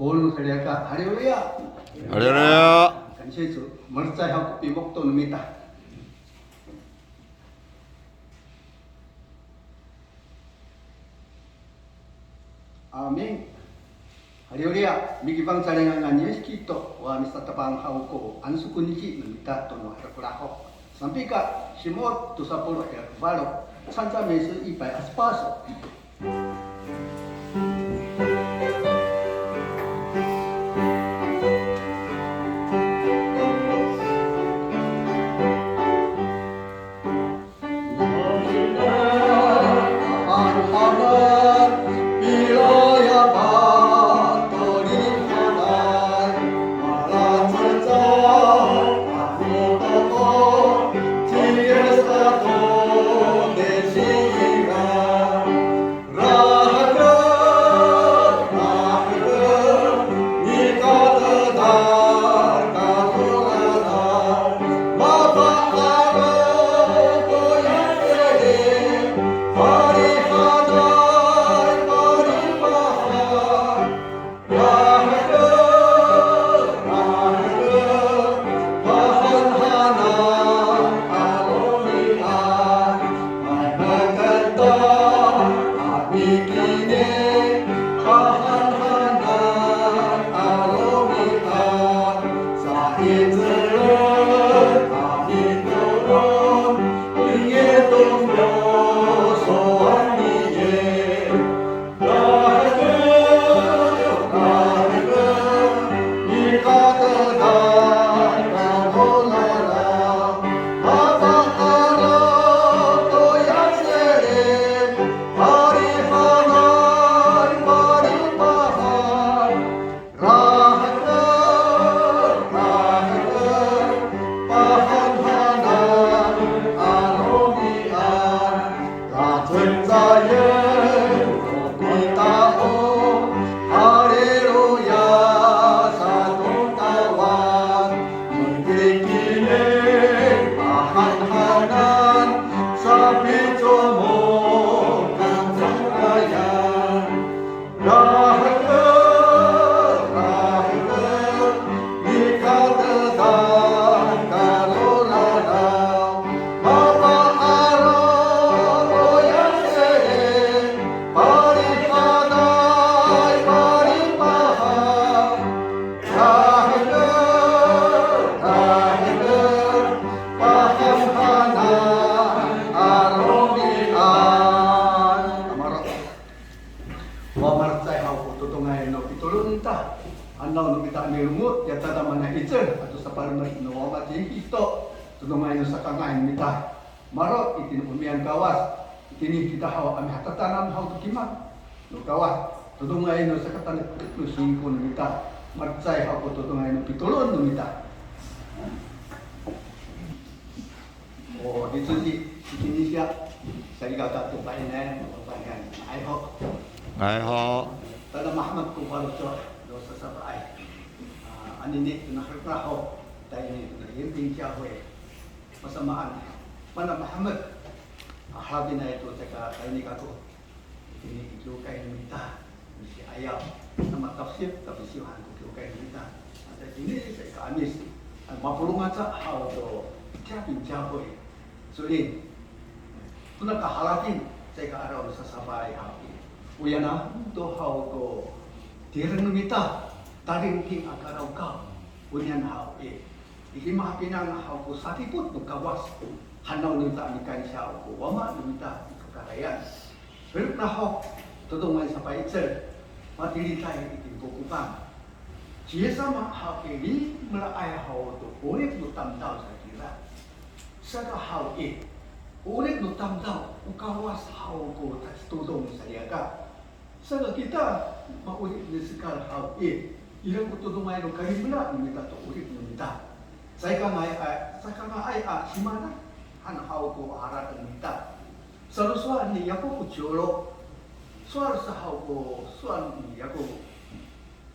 Boleh saya kata, Haleluya. Haleluya. Kan Yesus mercai aku pi waktu numita. Amin. Haleluya. Migi bang sarengan Yesus Kristo wa misata bang hauko ansu kunci numita to no harakurako. Sampai ka Simot tu sapolo ya balo. Sansa mesu ipai aspaso.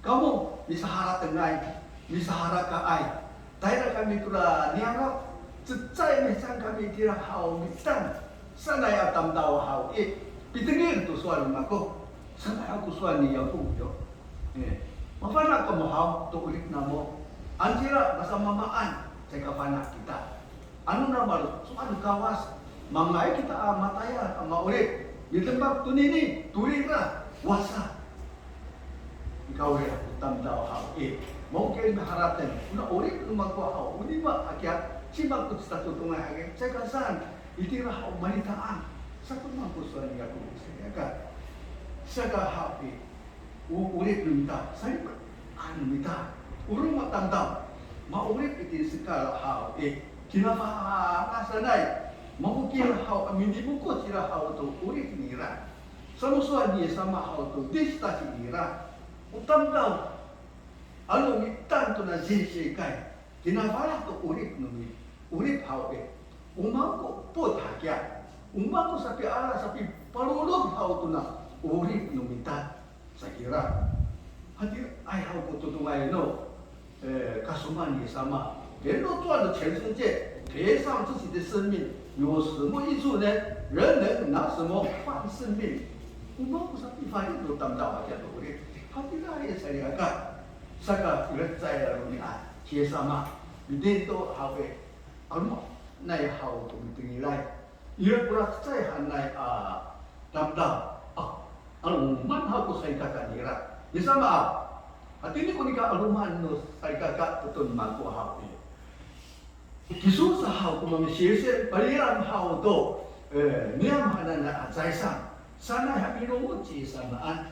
Kamu bisa harap tengai, bisa harap ka ai. Taira kami kula nianga, cecai mesan kami kira hau misan. Sanai atam tahu hau pitengir tu soal aku. Sanai aku soal ni aku yo. Mafana ka mo haw to ulit na mo. Anjira masamamaan sa kafana kita. Ano na malo? Sumano kawas. Mangay kita matayan ang maulit. Di tempat tunini, turira, wasa. Ikaw rin ako tamdaw haw. Mau kayo maharapan. Una ulit lumagwa haw. Uni ba akyat? Sibag ko sa tutungay agay. Sa kasan, itira haw malitaan. Sa kumangkusuan niya kung saya ka. Sa kahaw ulit lumita. Sa ano mita? Urong matamdaw. Maulit iti sekala haw. Kinapakasanay. Mabukira haw amin di bukot sila haw to ulit nira. Samusuan niya sama haw to distasi nira. Utam daw. Ano mitan to na sisi kay. Kinapala to ulit numi. Ulit haw Umangko po hakya. Umangko sa piara sa parulog haw to na ulit numitan sa kira. Hadi ay haw ko tutungay no. Kasuman niya sama. 人都赚了全世界，赔上自己的生命，有什么益处呢？人能拿什么换生命？我们不是地方人都当到这样的，他的那里才那个，这个人在了你看，接上嘛，一定都好的，么那好都等于来，因为不然再还来当到我们好不sai kata ni ra, ni sama hati ni ko ni ka aluman no sai kata betul man ko hau Kisu sa hao kung mga siyese, paliran hao to, niyam hanan na at saysang, sana hapinungot si samaan,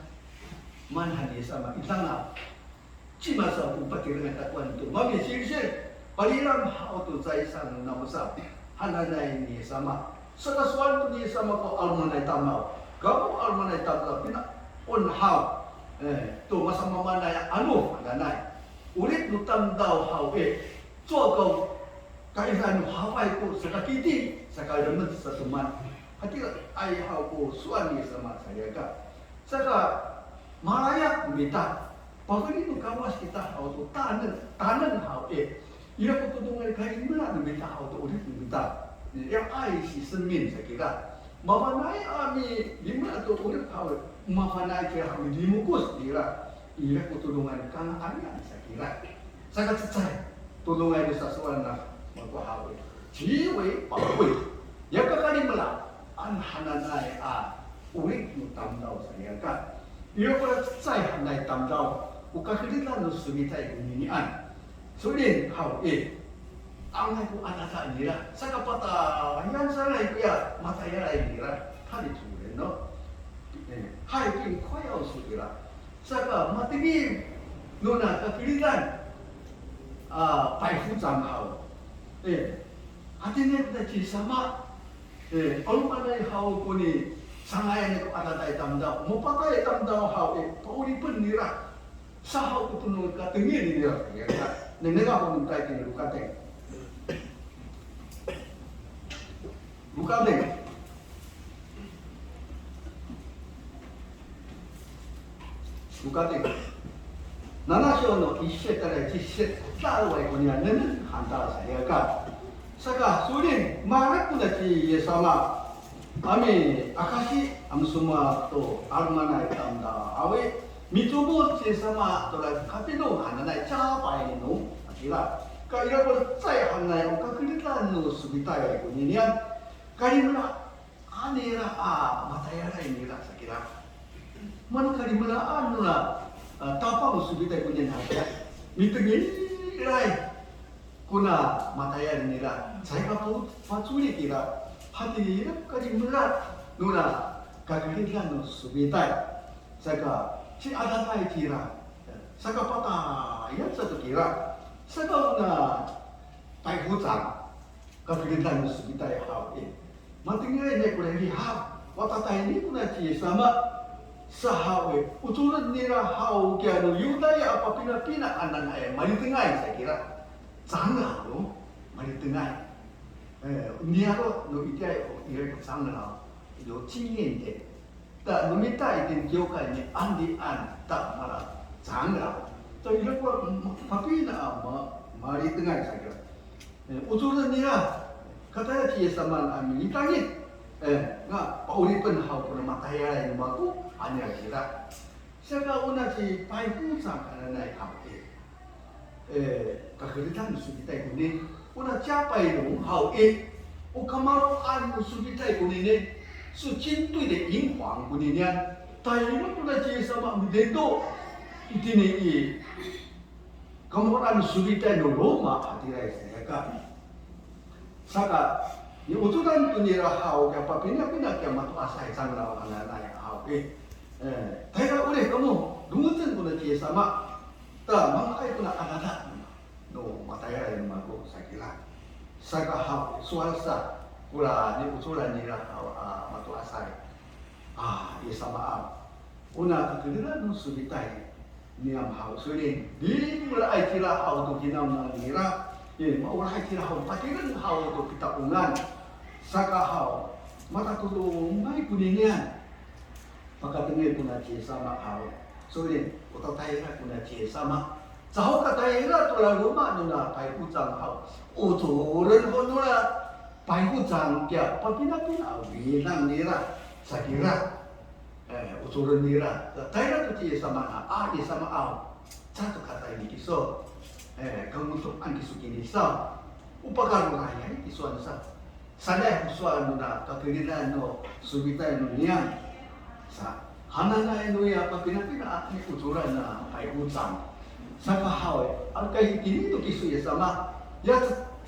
manhani sama itanga, cimasa kung patirin at kwan to, mga siyese, paliran hao to saysang na masap, hananay ni sama, sa kaswan to ni sama ko almanay tamaw, kamu almanay tamaw, pina-on hao, to masama manay ano, hananay, ulit lutam daw hao so ko, kailan haway ko sa kakiti sa kalaman sa tuman. Hati ay haw ko suan ni sama saya ka. Saka malayak bita. Pagani no kawas kita haw to tanan haw Ira ko tudungan kay mula no bita haw to ulit bita. Yang ay si semin sa kita. Mafanay ami lima to ulit haw. Mafanay kaya kami dimukus ira. Ira ko tudungan kang anya sa kita. Saka tsay tudungan sa suan na magpahawi. 极为宝贵。一個家庭啦，按hananay ulit mo tamdaw sa iya ka. Iyo pala tsay hanay tamdaw, ukakilitan no sumitay kuminian. Sulit, haw angay ko anata nila. Sa kapata, yan sanay kuya, matayalay nila. Hali tuloy, no? Hay kim kwayaw sutira. Saka matigim, no na kakilitan, paifutang haw. Hatinya kita cisama, almanay haw ko ni sangayan ko atatay tamdaw, mupatay tamdaw haw paulipan nira, sa haw ko tunod ka tingin nila, nangnaga ko nung tayo tinilukateng. Lukateng. Lukateng. 7章の1節から10節、大衛こには年々判断されか。さか、それに、マラクダチイエサマ、アメ、アカシ、アムスマとアルマナイタンダ、アウェ、ミツボチエサマとらカピノハナナイチャーバイのアキラ、カイラコルツァイハナイオカクリタンのスビタイコニニアン、カリムラ、アネラ、マタヤライニラサキラ。マンカリムラアンノラ、tapa musibita kunya naga, mitengin irai, kuna mataya nira, saya kaput patuli kira, hati nira kali melat, nuna kagaknya no subita, saka si ada tai kira, saka pata yang satu kira, saka na tai hutang, kagaknya no subita ya hau matengin ini kuliah lihat, watata ini kuna cie sama. Sahawe, utulan nila hau kaya no yudaya apa pina-pina anan ay malitengay saya kira. Sana no, malitengay. Niya ko no itay ko ire ko sana yo chingin de. Ta no mitai din kyokai ni andi an ta mara sana. To ire ko papina malitengay saya kira. Utulan nila katanya kiye saman ami itangit. Nga paulipan hau ko na matayalay no bago. Hanya kira Saka una si pai pusa kana nai hau kakeritan subitai kuning una capai dong hau o kamaro an subitai kuning ne su cintui de yin huang kuning nian tai lo una ci sama mudendo itini i kamaro an subitai no Roma hadirai saya ka saka ni ututan tu ni hau ka papina ka matu asai sangla ana nai hau Taiga ule kamu dungutan kuna cie sama ta mangai kuna anada no mataya yang mago sakila saka hau sualsa kula ni usulan ni hau matu asai ye sama una kakira no subitai ni am hau surin di mula ai kira hau tu kinam na ngira mau ai kira hau patiran hau tu kita ungan saka hau mata tu mai kuninian maka tengah kuna cie sama hau soalnya kota Thailand kuna cie sama jauh ke Thailand tu lah rumah nuna pai hujang hau turun nuna pai hujang dia papina bilang nira sakira turun nira Thailand tu cie sama dia sama hau satu kata ini kisah kamu tu an kisah kini sah upakar raya ini kisah sah sadai kisah nuna kakirilan no subita nunia sa hanana eno ya papina ni uturan na pai hutang saka hawe ang kai ini to kisu ya sama ya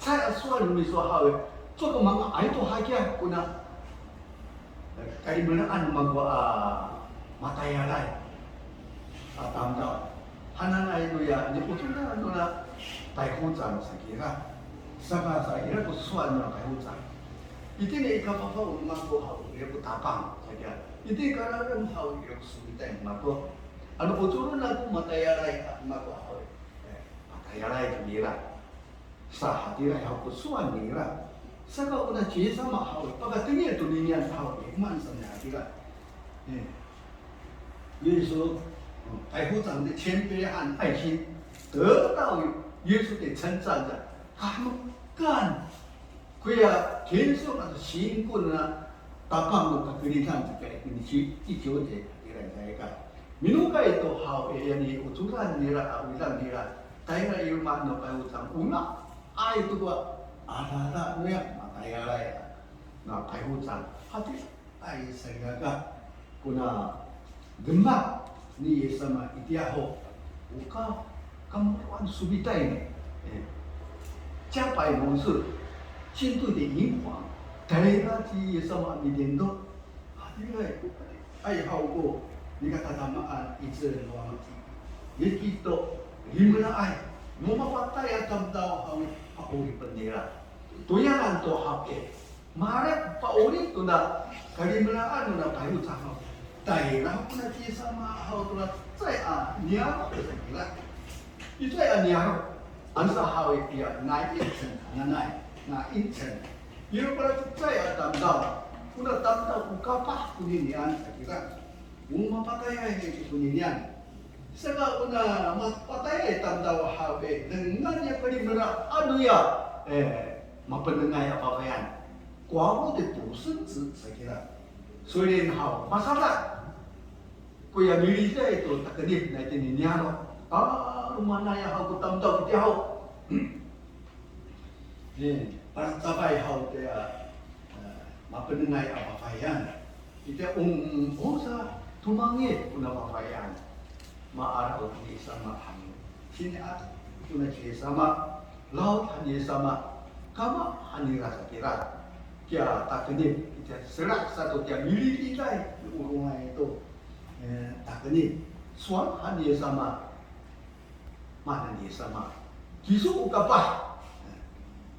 saya suan ni so hawe to ko mga ai to hakya kuna kai menaan magwa matayalay atamda hanana eno ya ni uturan na pai hutang sakira saka sakira ko suan na pai hutang itini ikapapaw magwa hawe ya ko tapang sakira Iti karang hau yang sulitan mako. Anu uturun aku matayalay mako hau. Matayalay kira. Sa hatira hau kusuan nira. Saka una cie sama hau. Pag tinggi tu niyan hau man sa hatira. Yesu 白虎长的谦卑和爱心得到耶稣的称赞的，他们干，佢啊天上啊新棍啊。tapang no kakiritan sa kaya kinichi ichote ira ka minuka ito how yani uturan nira awilang nira tayo na irma no kayo utang una ay ito ko alala nuya matayalay na kayo utang hati ay sangaga kuna gemma ni sama itiaho uka kamuan subitay capai monsu cintu di impang Daerah di sama midendo, hadirai, ay hauko, ni katatamaan itse luang ti. Yekito, himna ay, mumapatay at tamdaw ang pauri pandira. Tuyaran to hake, maret pauri to na, kalimlaan na tayo sa daerah ko na ti sama hau to na, say niyaro sa kila. Ito ay niyaro, ang sa hawik niya, na inchen, na inchen. Ia pada saya tanda, kuna tanda ukapah kuninian sakira, patay ini kuninian. Saka una patay tanda wahabe dengan yang kalimera anu ya mapendengai apa yan. Kuamu de busen zi sakira. Soalnya hau masalah. Kuya militer itu tak kedip na tininian. Rumah naya hau tanda kita hau. Para tabay hau dia mapendengai apa fayan. Kita sa tumangit pun apa fayan. Maaraw ni sama ham. Sini at tuna ci sama laut hani sama kama hani rasa kira. Kia takni kita serak satu dia milik kita urungai itu. Takni suam hani sama mana ni sama. Kisu ukapah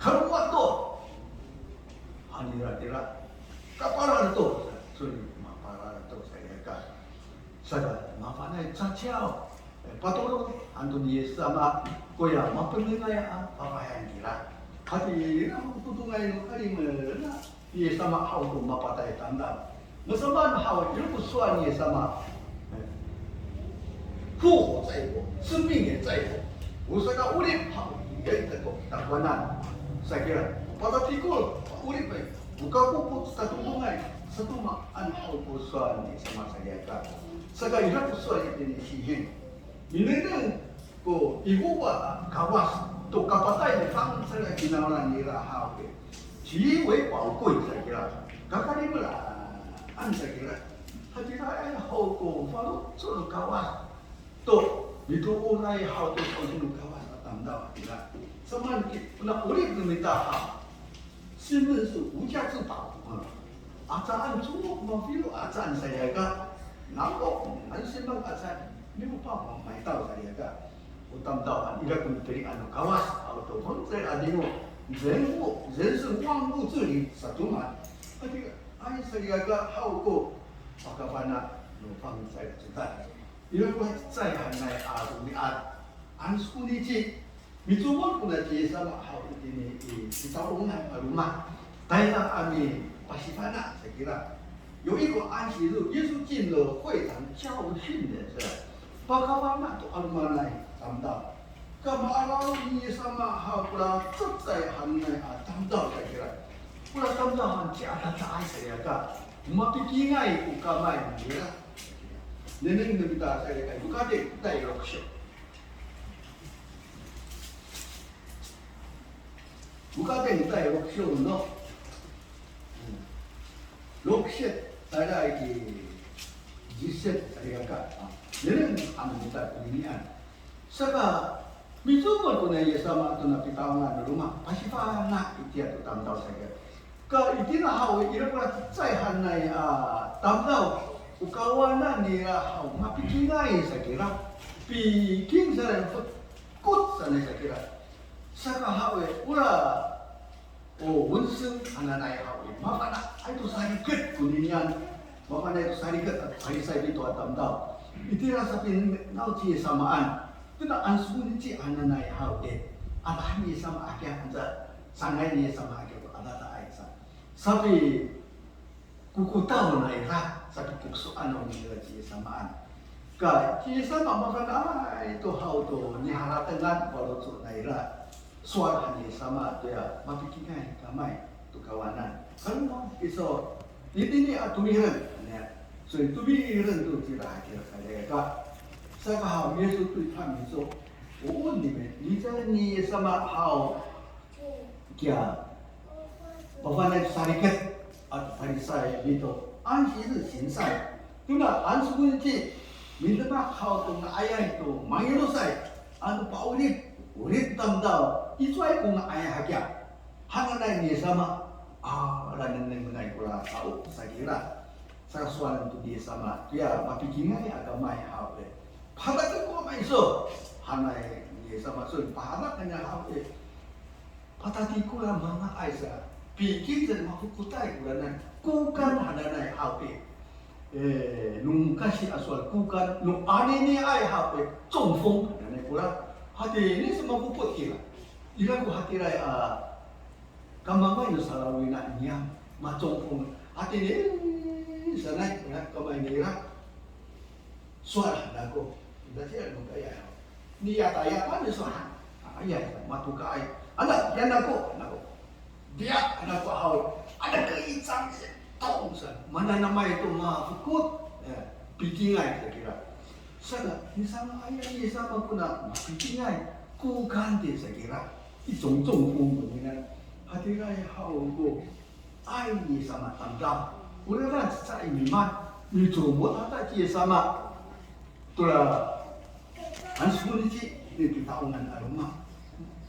kalau waktu hanira tira kapal itu suri mapara itu saya kan saya mapana cacau patoro Antoni sama koya mapendengai apa yang kira hati tutungai kali mana dia sama hau tu mapatai tanda musaman hau itu suan dia sama 复活在我，生命也在我。我说个无力跑也得过大困难。Saya kira pada pikul urip baik buka puput satu bungai satu mak an hau ko suan ni sama saya ka saka ira ko suan ni si hen mineng ko ibu wa kawas to kapatai ni fang saya kinawan ni ra hau ke ji wei bảo贵saya kira kakak ni mula an saya kira hati ai hau ko falu so kawas to itu orang hau to so kawas tam da kira sama ni na uri ni ta ha 身份是无价之宝啊！阿赞按中国嘛，比如阿赞是那个，南国男生们阿赞没有办法买到是那个，我当到啊，伊拉公对按照高啊，啊，都从这阿里哦，人是万物之灵，啥都嘛，啊这个哎是那个好过，阿个班啊，罗放在子弹，伊拉我再喊来阿东的阿，按苏里去。 Mituan kuna jesa mak hau ini kita rumah. Dalam kami pasifana saya kira 有一个安息日，耶稣进了会堂教训的是，巴卡巴那都阿玛来谈到，干嘛阿拉尼sama hau pula 这在行内啊谈到saya kira， pula 谈到行家他在saya kira， tapi kingai ukamai dia， neneng kita saya kira bukan dia dari lokasi。 Bukan yang kita lokasi no, lokasi ada di jiset ada apa? Jadi anu kita ini an. Sebab misalnya tu ni sama tu nak pitangan rumah, pasti faham nak itu tu tam tahu saja. Kalau itu nak hau, ia pula cai hanai tam tahu. Ukawanan ni hau, tapi kinai saya kira, bikin saya kot sana saya kira. Saka hawe ula文生anak hawe mafana itu sariket kuningan mafana itu sariket hari saya itu atam tahu itu rasa pin nau cie samaan itu nak ansu ni cie anak hawe ada ni sama akhir anda sangai ni sama akhir ada tak aisa tapi kuku tahu naik lah tapi kuku anu ni cie samaan kai cie sama mafana itu hawe tu ni harap tengah baru tu naik lah soal hanya sama dia, tapi kinai kamai tu kawanan. Kalau iso ini atumiran, so atumiran tu tidak kira saya kata. Saya hau Yesus tu kami so, oh ni jangan ni sama hau kia, bawa nak sarikat atau farisai itu, ansi itu sinsai. Tu nak ansi kunci, minta nak hau tu ayah itu, manggil saya, anu paulit. Ulit tamdaw, itu ay kung ayah hakya. Hanganay niya sama, ranan nang menay pula tao sa kira. Sa sualan tu dia sama, kaya mapikingay agamay hawe. Pahadak ko may so, hanay niya sama so, pahadak kanya hawe. Patati ko lang mga aysa, pikir dan mapukutay ko lang kukan hananay hawe. Nung kasi aswal kukan, nung ani niya ay hawe, zongfong hananay ko lang. Hati ini semua puput kira. Ila ko hati rai kamamay no sarawi na niya macong pun. Hati ini sanay na kamay nira. Suara nako. Dati ano kaya? Niya taya pa ni suara. Ayah matuka ay. Anak yan nako. Dia anak ko haul. Ada keicang tong san. Mana nama itu mafukut. Pikingay saya kira. Sana, ni sama ayah ni sama pun nak pikirkan kukan dia saya kira. Itu jong dengan hati raya hau go. Ai ni sama tanda. Ulah kan saya iman. Ni jomot ada dia sama. Tulah ansu ni ni kita ungan aroma.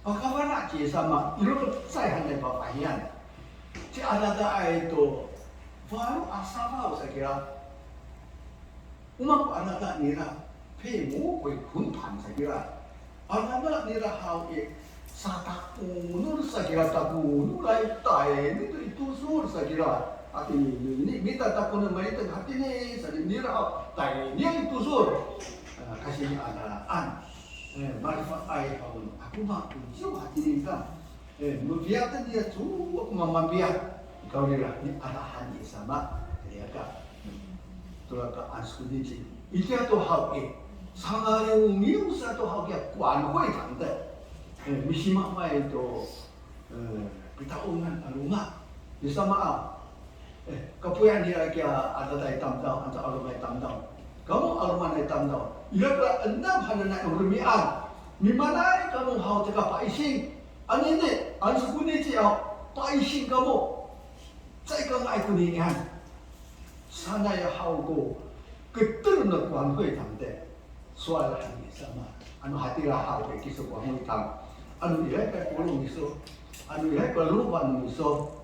Bagaimana dia sama? Itu saya hendak berpahian. Dia ada itu baru asal saya kira. Umat anak nira, pemu koi kuntan saya kira. Anak nira hau sataku nur saya kira taku nulai tai itu sur saya kira. Hati ini minta taku nama itu hati ni saya nira hau tai ni itu sur. Kasih anak marifat ai hau. Aku mak jauh hati ni kan. Membiarkan dia tu aku membiar. Kau nira ni arahan sama dia kan. Tulaka ansu ni ji, itu tu hak sangat miu satu hak kuan hui tang de, misi mak mai tu, kita ungan rumah, di sama kapuyan dia kaya ada tay tamdaw, ada alumay tamdaw. Kamu alumanay tamdaw. Ila ka enam hana na urmian. Mimanay kamu hau teka paising. Ani ni, an sukuni ci au paising kamu. Cai kang ai kuningan. Sana ya hau ko ketul na kuan hui tamde. Soal hani sama. Anu hati lah hau ke kisu kuan hui tam. Anu dia ka kulung isu. Anu dia ka lupan isu.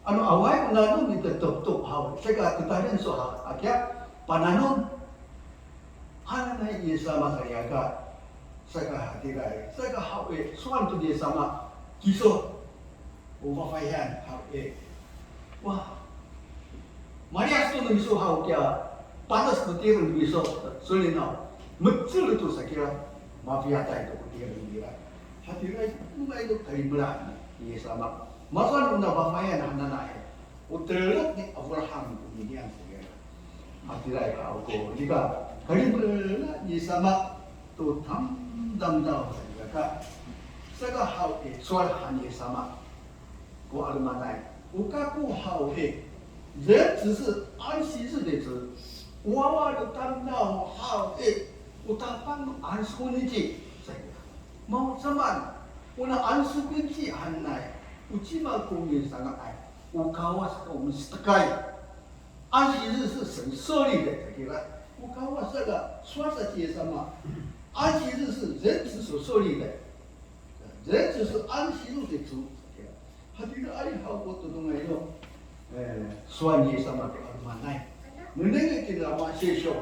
Ano away pananong ito tuk hau. Sega ketahian so hau. Akia pananong hana na iya sama saya ka. Sega hati rai. Sega hau suan tu dia sama kiso. Umafayan hau Wah. Marias tu nang iso hau kia panas kutirang iso sulinau. Mecil itu saya kira mafia tay itu kutirang dia. Hati rai mulai itu kaliberan iya sama. Masa nuna bafayan hananay. Utelok ni Abraham kemudian segera. Hatirai kau ko. Jika hari berla ni sama tu tam dam dam segera. Sega hau soal hani sama. Ko almanai. Ukaku hau人只是安息日的日，我的当到好我当帮安息日这个，mau zaman，我那安息日很难。Ucima kumi sangat ai, ukawas kaum setekai.安息日是神设立的，对吧？ukawas这个说是接什么？安息日是人子所设立的，人子是安息日的主。他这个爱好过的东西哟，说你什么的蛮难，你那个这个蛮接受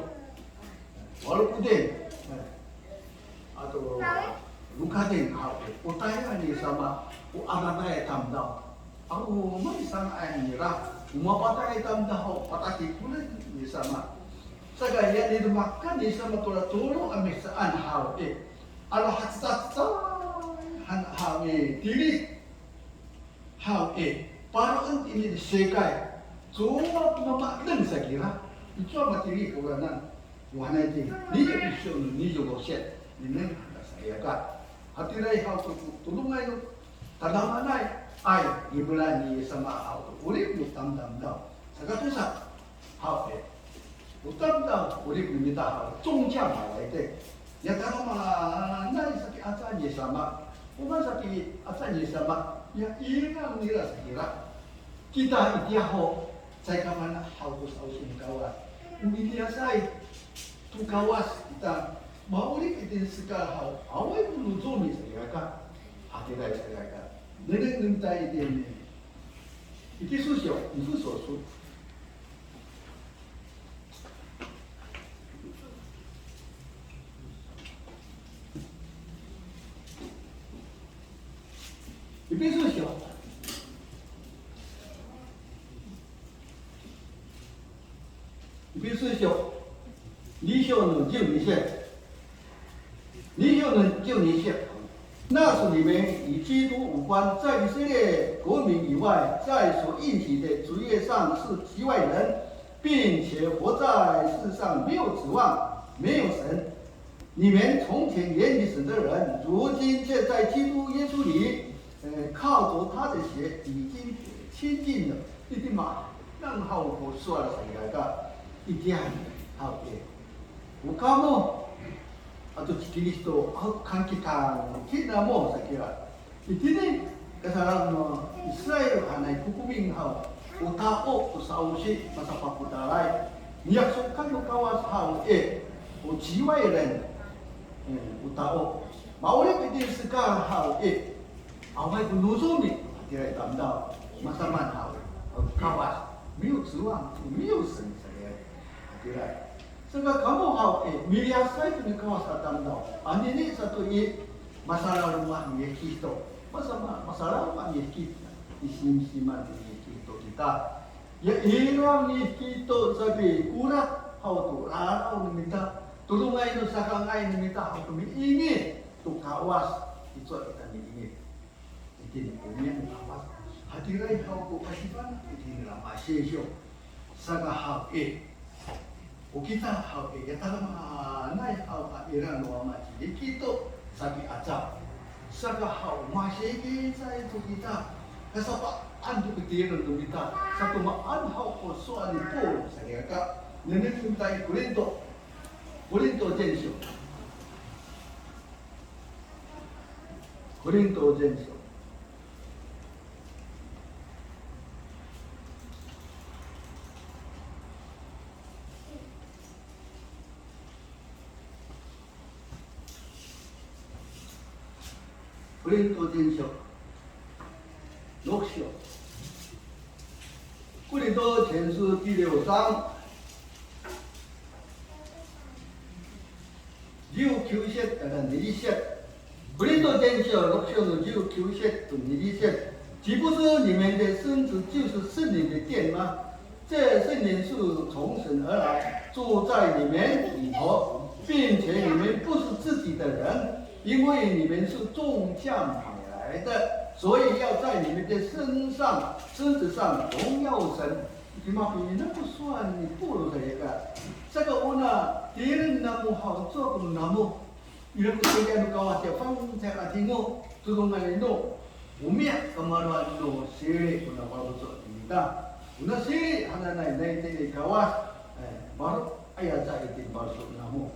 ，walaupun atau lukatin hal, utaya ni sama. Uamatay tamdaw. Ako may isang anira. Umapatay tamdaw. Patati kulit ni sama. Sa gaya ni dumakan ni sama tulong ang saan hao Alo hatsatsa hao dili hao parang ini sekay. Cuma mamaklan sa kira. Ito matili ko ganan. Wala din. Niyo isyon, niyo goset. Ninin saya ka. Hatiray hao tulong ngayon. Tanamanay ay ibulan ni sama hau urip ni tam-tam daw. Sa katusa hau utam daw urip ni mita hau zongjiang hau ya tanamanay sa asa ni sama. Uman sa asa ni sama ya irang nila sa kira. Kita itiaho sa kamana hau to sa usin kawas. Umili asay tu kawas kita maurip itin sekal hau. Away puluzo ni sa kira ka. Hati rai sa kira ka. Neneng minta ini, itu susah, itu susah. Itu susah. Itu susah. 你就能救你些，你就能救你些。那是你们与基督无关，在以色列国民以外，在所应许的主业上是局外人，并且活在世上没有指望，没有神。你们从前远离神的人，如今却在基督耶稣里，靠着他的血已经亲近了。一定嘛，让好我说了谁来个？一定好的，我看么？atau Kristo kan kita mo sa kira. Itini kasarang Israel hanay kukuming hao utao sa usi masa paputaray. Niyaksukan yung kawas hao o jiway rin utao. Maulip itin sika hao away kunusumi tiray tamdaw masaman hao kawas miyo tsuwang miyo sen sa tiray. Sehingga kamu hau miliasa itu ni kawasan tamdau. Ani ni satu masalah rumah ni kita. Masalah rumah ni kita. Isim-siman ni kita. Ya ilang ni kita sabi urat hau tu rarau ni minta tulungai tu sakangai ni minta hau tu ingin tu kawas itu kita ni ingin. Itu ni punya kawas. Hadirai hau tu kasihan itu ni ramai sesio. Saka hau kita hau kata mana hau iran wama jadi kita sabi acap saka hau masih kita itu kita kasapa ando ketira do kita satu maan hau ko soal ni polo saya ka nenek minta Korinto jenso Korinto jenso 6章コリント前書第6章19節から20節コリント前書6章の19節と20節岂不是你们的身子就是圣灵的殿吗？这圣灵是从神而来，住在你们里头，并且你们不是自己的人，因为你们是众将买来的。所以要在你们的身子上荣耀神。Cuma ini nak soal ni puluh saya kata. Saya una dia namu hau tu pun namu. Ia pun saya nak kawat saya faham saya tengok tu dengan itu. Umia kemaruan itu siri pun apa betul ini dah. Una siri hana naik ni kawat. Baru ayat saya itu baru namu.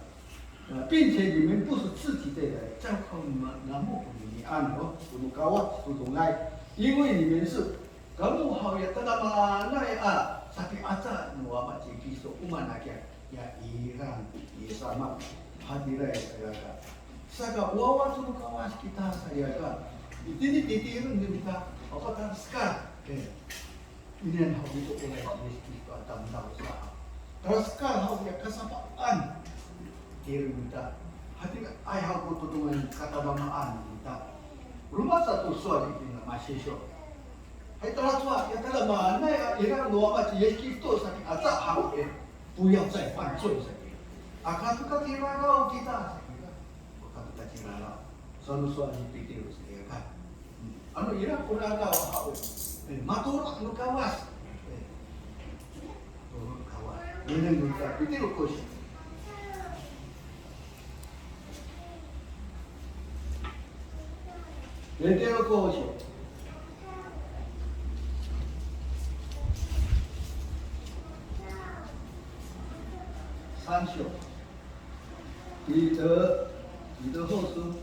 并且你们不是自己的人，这样靠你们南木你按哦，我们高啊，不同来，因为你们是kamu好也得了嘛，那啊，tapi aja nuama cikiso umana kya ya Iran sama hadira saya kata. Saka wawa tu kawas kita saya kata. Ini titirun kita apa kan sekarang. Ini yang harus kita oleh kita tahu sah. Terus sekarang harus ya kesapaan. Kira kita, hati ayah aku tu dengan kata bamaan kita. Rumah satu soal ini masih soal. Hai telah tua, ya telah mana ya, ia luar macam Yesus Kristus sakit azab hau buyau saya pancung saya. Akan tu kata kira kita, bukan kita kira lah. Soal ini pikir saya kan. Anu ia kurang kau hau, matur anu kawas, kawas. Ini kita pikir kos.ベテロ交渉3章彼得后书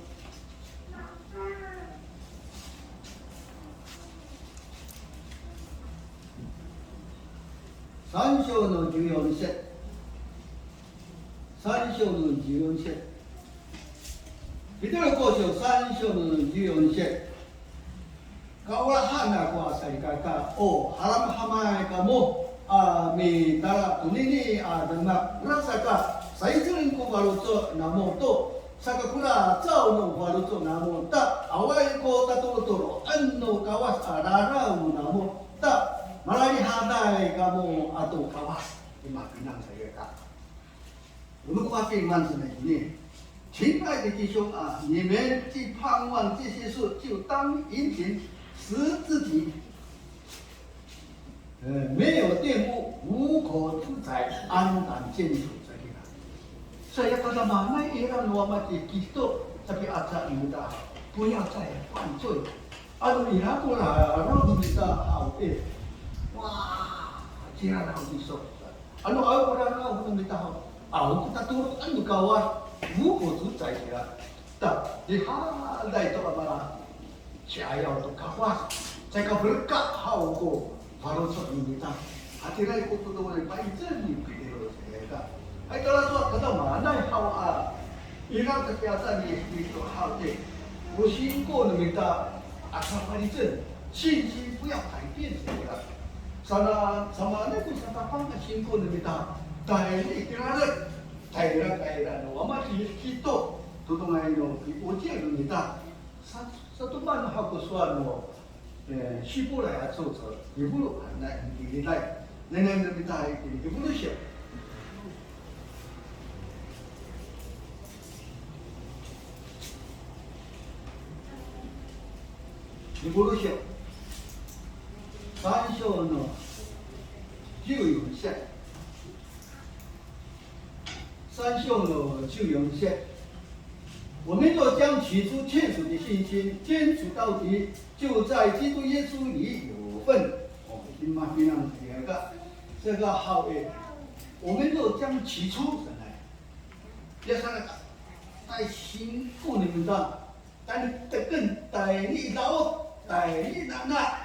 3章の14節3章の14節彼得交渉3章の14節Kaulah hana ko asal kata oh haram hamai kamu mi tara tunini dengan rasa ka saya sering ko baru tu namo tu saka kula jauh no baru tu namo tak awal ko taturo anno kawas arara namo tak malai hadai kamu atau kawas lima pinang saya kata untuk apa iman ini 亲爱的弟兄啊，你们既盼望这些事，就当殷勤使自己，没有玷污，无可自裁，安然坚守这里了。Saya kata mana orang luar kita tapi ajar muda, 不要再犯罪。Aduh ira pula orang kita hau wah, kira dah besok. Anu orang orang kita hau, kita turun anu kawan. 如果主宰了，但你还来到了家要都搞完，再搞不搞好过，发到出面的，hati来过不多的，把一整年给了谁的？还到了说，看到嘛那好啊，伊拉这边在你你都好的，我辛苦那么大，看把你整，信心不要改变谁了？什么那个什么帮他辛苦那么大，但你给他的。 Kairan wama kita tutungan no ujian kita satu ban hak suan no sibuk lah atau so ibu anak ini lai nenek kita ini ibu tu siapa ibu tu siapa 三章の14節3章の14節我们若将起初确实的信心坚持到底，就在基督耶稣里有份，已经嘛非常厉害个，这个好诶，我们都将起初上来，要上来在辛苦里面的，但你得跟带你老带你那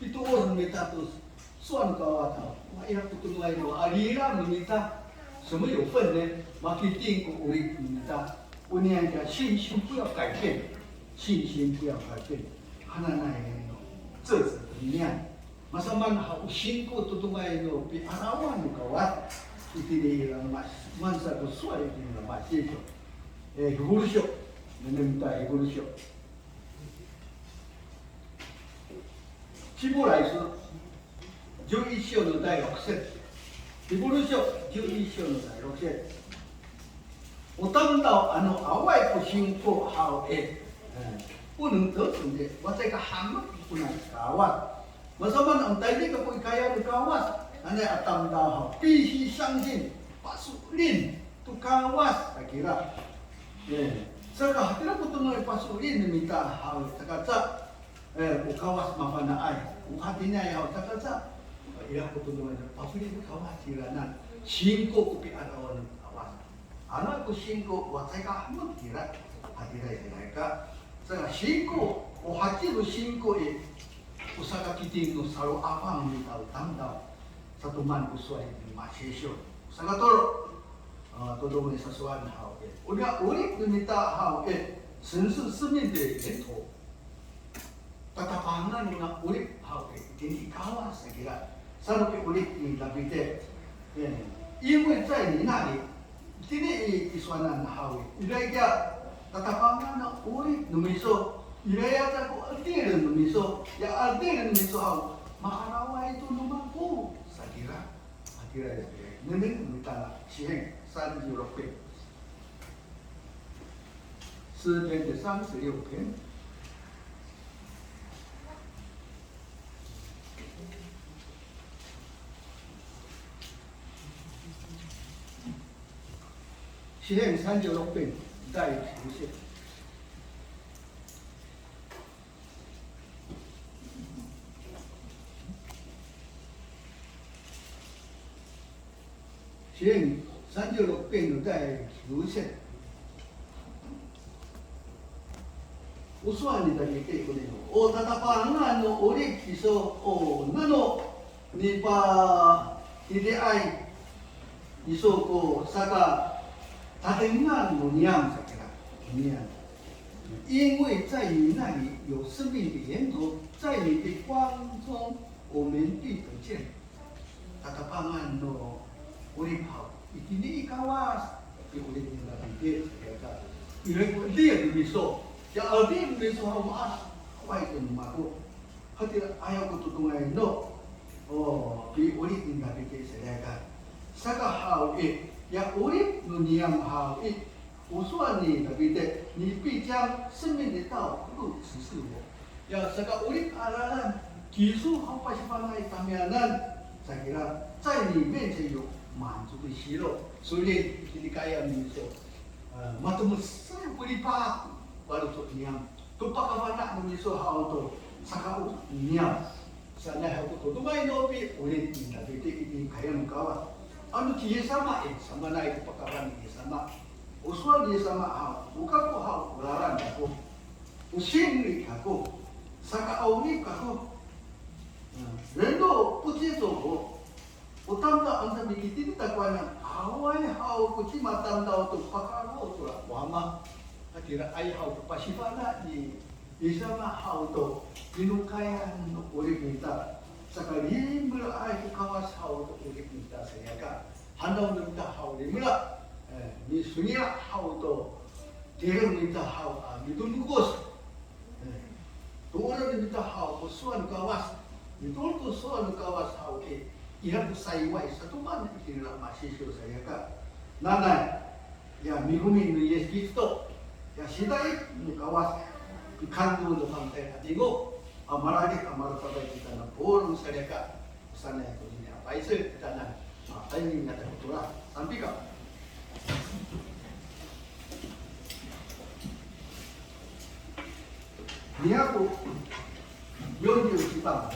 itu orang minta tu suan kau atau wah ia betul lagi tu alira minta semua 有份呢，marketing 我会minta，我呢讲信心不要改变，信心不要改变，哈那那个这是怎么样？masa man hau辛苦tu tu ngai no pi arawan no kawat iti ni mas mansa ko suai ni na masih evolution menenta evolution 希伯来書11章の第6節エボル書11章の第6節我当到外不信不好诶，不能得逞的，我这个喊么不能搞啊。Masaman ang tayo ka po kaya ng kawas, anay atam daw必须相信pasurin to kawas akira. Saka hatira po tunay pasurin ni mita haw takatsa ukawas mafanaay. Ukati niya yaw takatsa ira po tunay pasurin kawas tiranan. 信仰ko pi arawan ng kawas. Ano ko 信仰watay ka hamot tira hatira ira ka. Saka 信仰o hati no 信仰e usaha kiting no saro apang ni tau tanda satu man usai ni masesyo usaha toro todo ni sasuan hao e unia urik ni mita hao e 神是生命的源头 tatapangan na urik hao e hindi kawa sa kira saro ke urik ni labite 因为在你那里今天iswanan hao e ilai kya tatapangan na urik numiso Ilaya ko artiran ng miso, ya artiran ng miso haw, makarawa ito naman po sa kira. Atira ito, namin umita siyeng 36篇，诗篇的36篇。詩篇36篇第9節。詩篇36篇の第9節。Usuan ni dari ke ko nino. O tatapangan no ulit iso o nano ni pa hindi ay iso ko saka tatengan mo niyang sa kira. Niyan. 因为在你那里有生命的源头，在你的光中我们必得见。Tatapangan no ulit hao. Ikini ikawas. Ulit nila hindi sa kira. Ilay dia di iso. Ya aldi beso hawa wai ko mako hatira ayaw ko tutungay no pi ulit ni nabite sa daga saka hao ya ulit no niyang hao usuan ni nabite ni pi jang 生命的道路指示我 ya saka ulit aralan 技术好把西方来方面呢 saya kira 在你面前有满足的喜乐所以你kaya ni so matumus sa pulipa baru tu niam tu pakavana no miso hao to sakau niam sana hao to mai no pi ulit ni na bete ini kaya mukawa anu ti sama sama na itu pakawan ni sama uswal ni sama hao buka ko hao laran ko usin ni kako sakau ni kako rendo puti to ko utanda anta bikiti ta kwana awai hao ko ti matam da to pakaro to wama Atira ay hao to pasifana di isama hao to pinukayan no ulit nita saka limbra ay to kawas hao to ulit nita saya ka hanaw nita hao limra ni sunya hao to terem nita hao midunugos tuoran nita hao ko suan kawas mitol to suan kawas hao ira to sayway sa tuman itinra masisyo saya ka nanay ya migumin ni Yes Cristo ya sidai mukawas ikandu do pantai adigo amaragi amar sabai kita na purung sadeka sana ko ni apa ise kita na tayo ni ngata kutura sampai ka niya ko yon yung sibang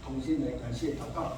同心来感谢祷告。